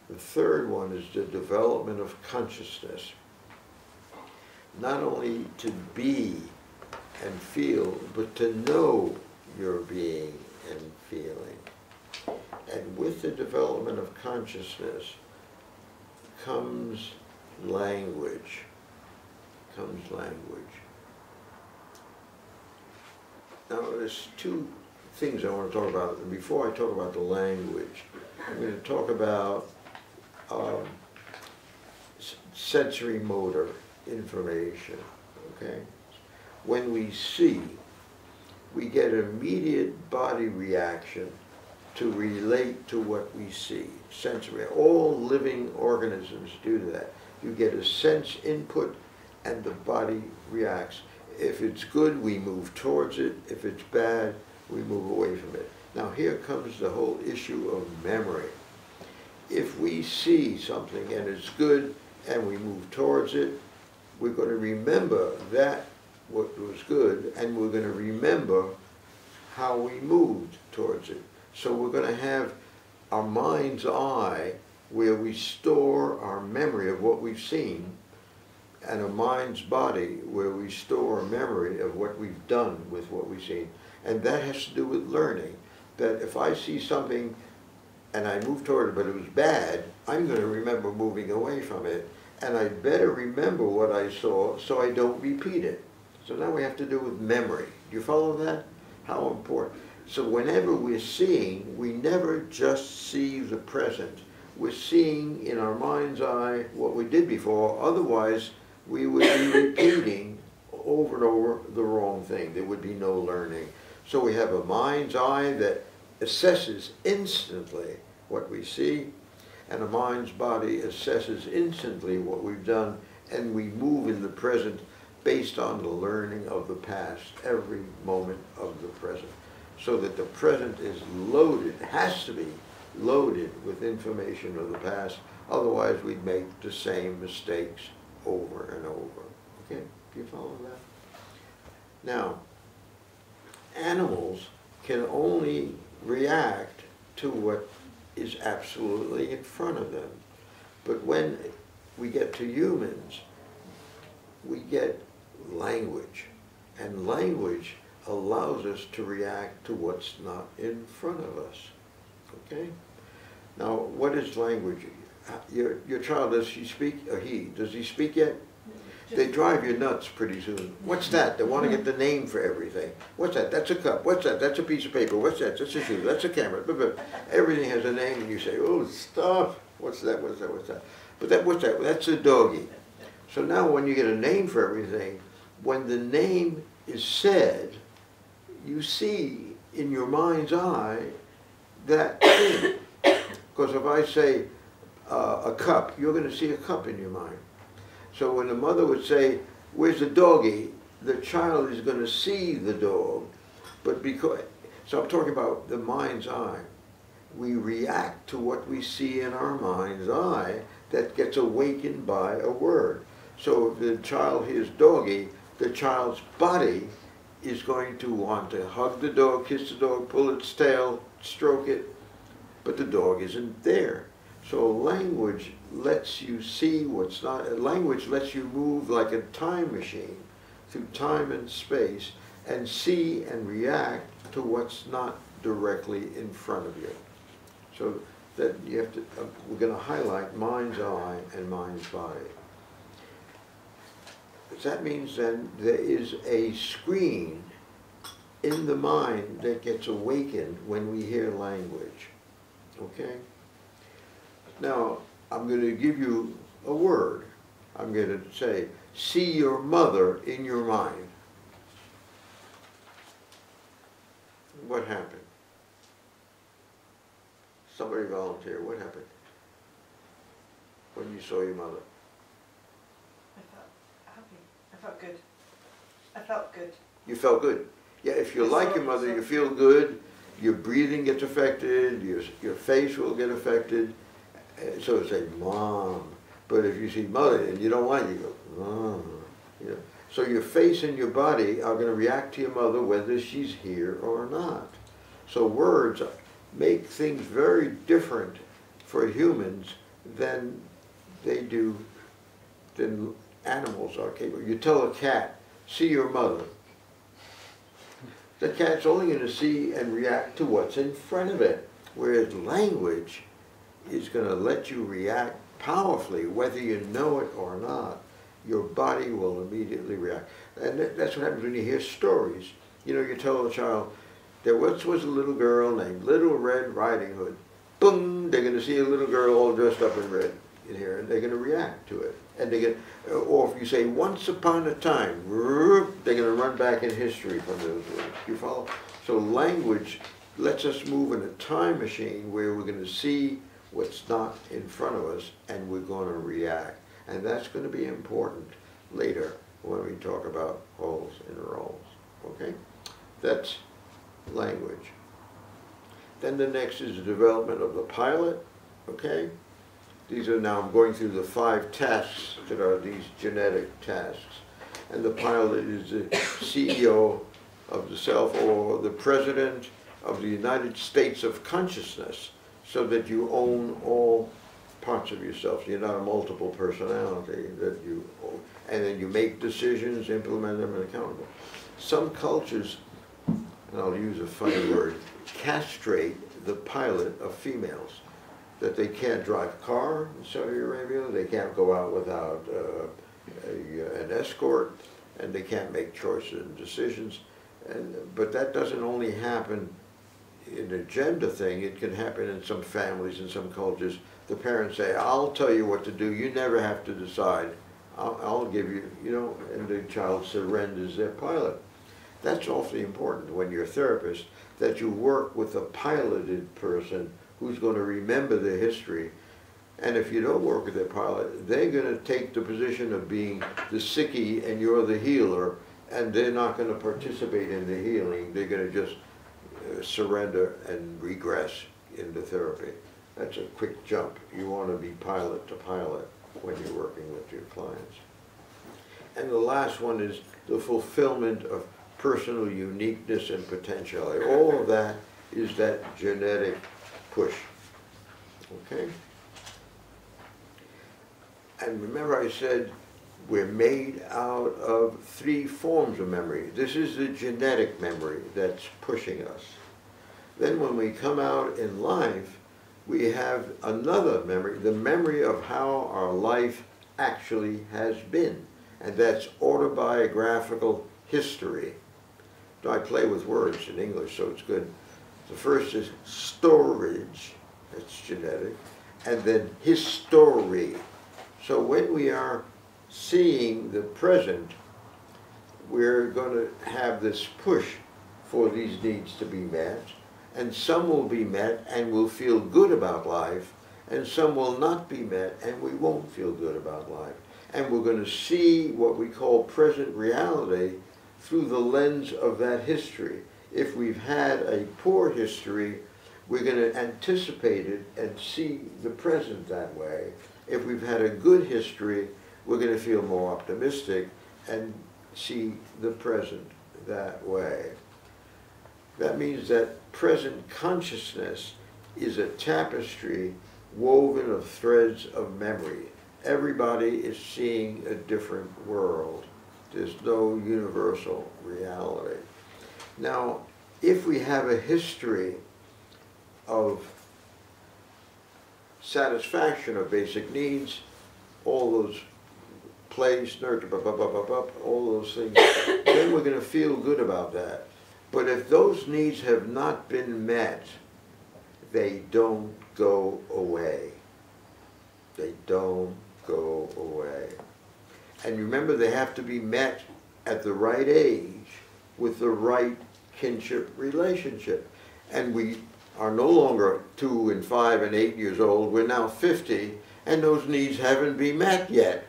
The third one is the development of consciousness. Not only to be and feel, but to know your being and feeling. And with the development of consciousness comes language. Now, there's two things I want to talk about. Before I talk about the language, I'm going to talk about sensory motor information, okay? When we see, we get an immediate body reaction to relate to what we see. Sensory. All living organisms do that. You get a sense input and the body reacts. If it's good, we move towards it. If it's bad, we move away from it. Now here comes the whole issue of memory. If we see something and it's good and we move towards it, we're going to remember that what was good, and we're going to remember how we moved towards it. So we're going to have our mind's eye where we store our memory of what we've seen, and a mind's body where we store a memory of what we've done with what we've seen. And that has to do with learning. That if I see something and I move toward it, but it was bad, I'm going to remember moving away from it. And I'd better remember what I saw so I don't repeat it. So now we have to do with memory. Do you follow that? How important. So whenever we're seeing, we never just see the present. We're seeing in our mind's eye what we did before. Otherwise, we would be repeating over and over the wrong thing. There would be no learning. So we have a mind's eye that assesses instantly what we see, and a mind's body assesses instantly what we've done, and we move in the present based on the learning of the past, every moment of the present. So that the present is loaded, has to be loaded with information of the past, otherwise we'd make the same mistakes over and over. Okay, do you follow that? Now, animals can only react to what is absolutely in front of them. But when we get to humans, we get language. And language allows us to react to what's not in front of us. Okay? Now, what is language? Your child, does she speak, or he, does he speak yet? They drive you nuts pretty soon. What's that? They want to get the name for everything. What's that? That's a cup. What's that? That's a piece of paper. What's that? That's a shoe. That's a camera. Everything has a name, and you say, oh, stop. What's that? What's that? What's that? But what's that? That's a doggy. So now when you get a name for everything, when the name is said, you see in your mind's eye that thing. Because if I say a cup, you're going to see a cup in your mind. So when the mother would say, where's the doggy? The child is going to see the dog. But because, so I'm talking about the mind's eye. We react to what we see in our mind's eye that gets awakened by a word. So if the child hears doggy, the child's body is going to want to hug the dog, kiss the dog, pull its tail, stroke it, but the dog isn't there. So language lets you see what's not, language lets you move like a time machine through time and space and see and react to what's not directly in front of you. So that you have to, we're going to highlight mind's eye and mind's body. That means then there is a screen in the mind that gets awakened when we hear language. Okay? Now, I'm going to give you a word. I'm going to say, see your mother in your mind. What happened? Somebody volunteer. What happened when you saw your mother? I felt happy. I felt good. I felt good. You felt good. Yeah, if you like your mother, you feel good. Your breathing gets affected. Your face will get affected. So it's like, Mom. But if you see mother and you don't like it, you go, Mom. You know? So your face and your body are going to react to your mother whether she's here or not. So words make things very different for humans than they do, than animals are capable. You tell a cat, see your mother. The cat's only going to see and react to what's in front of it, whereas language is going to let you react powerfully, whether you know it or not. Your body will immediately react. And that's what happens when you hear stories. You know, you tell a child, there once was a little girl named Little Red Riding Hood. Boom! They're going to see a little girl all dressed up in red in here, and they're going to react to it. And they get, or if you say once upon a time, they're going to run back in history from those words. You follow? So language lets us move in a time machine where we're going to see what's not in front of us, and we're going to react. And that's going to be important later when we talk about roles and roles. Okay? That's language. Then the next is the development of the pilot. Okay? These are now, I'm going through the 5 tasks that are these genetic tasks. And the pilot is the CEO of the self, or the president of the United States of consciousness, so that you own all parts of yourself. You're not a multiple personality that you own. And then you make decisions, implement them, and accountable. Some cultures, and I'll use a funny word, castrate the pilot of females. That they can't drive a car in Saudi Arabia, they can't go out without an escort, and they can't make choices and decisions. But that doesn't only happen in a gender thing, it can happen in some families, in some cultures. The parents say, I'll tell you what to do, you never have to decide. I'll give you, you know, and the child surrenders their pilot. That's awfully important when you're a therapist, that you work with a piloted person who's going to remember the history. And if you don't work with their pilot, they're going to take the position of being the sickie and you're the healer, and they're not going to participate in the healing. They're going to just surrender and regress into therapy. That's a quick jump. You want to be pilot to pilot when you're working with your clients. And the last one is the fulfillment of personal uniqueness and potentiality. All of that is that genetic push. Okay? And remember I said we're made out of 3 forms of memory. This is the genetic memory that's pushing us. Then when we come out in life, we have another memory, the memory of how our life actually has been. And that's autobiographical history. I play with words in English, so it's good. The first is storage, that's genetic, and then history. So when we are seeing the present, we're going to have this push for these needs to be met, and some will be met and we'll feel good about life, and some will not be met and we won't feel good about life. And we're going to see what we call present reality through the lens of that history. If we've had a poor history, we're going to anticipate it and see the present that way. If we've had a good history, we're going to feel more optimistic and see the present that way. That means that present consciousness is a tapestry woven of threads of memory. Everybody is seeing a different world. There's no universal reality. Now, if we have a history of satisfaction of basic needs, all those place, nurture, all those things, then we're going to feel good about that. But if those needs have not been met, they don't go away. They don't go away. And remember, they have to be met at the right age with the right kinship relationship. And we are no longer 2 and 5 and 8 years old. We're now 50, and those needs haven't been met yet.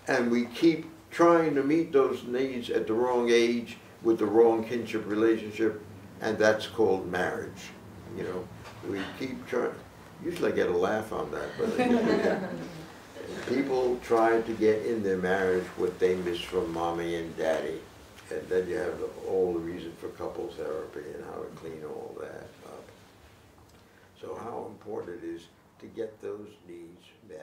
And we keep trying to meet those needs at the wrong age with the wrong kinship relationship, and that's called marriage. You know, we keep trying. Usually I get a laugh on that, but people try to get in their marriage what they miss from mommy and daddy. And then you have all the reason for couples therapy and how to clean all that up. So how important it is to get those needs met.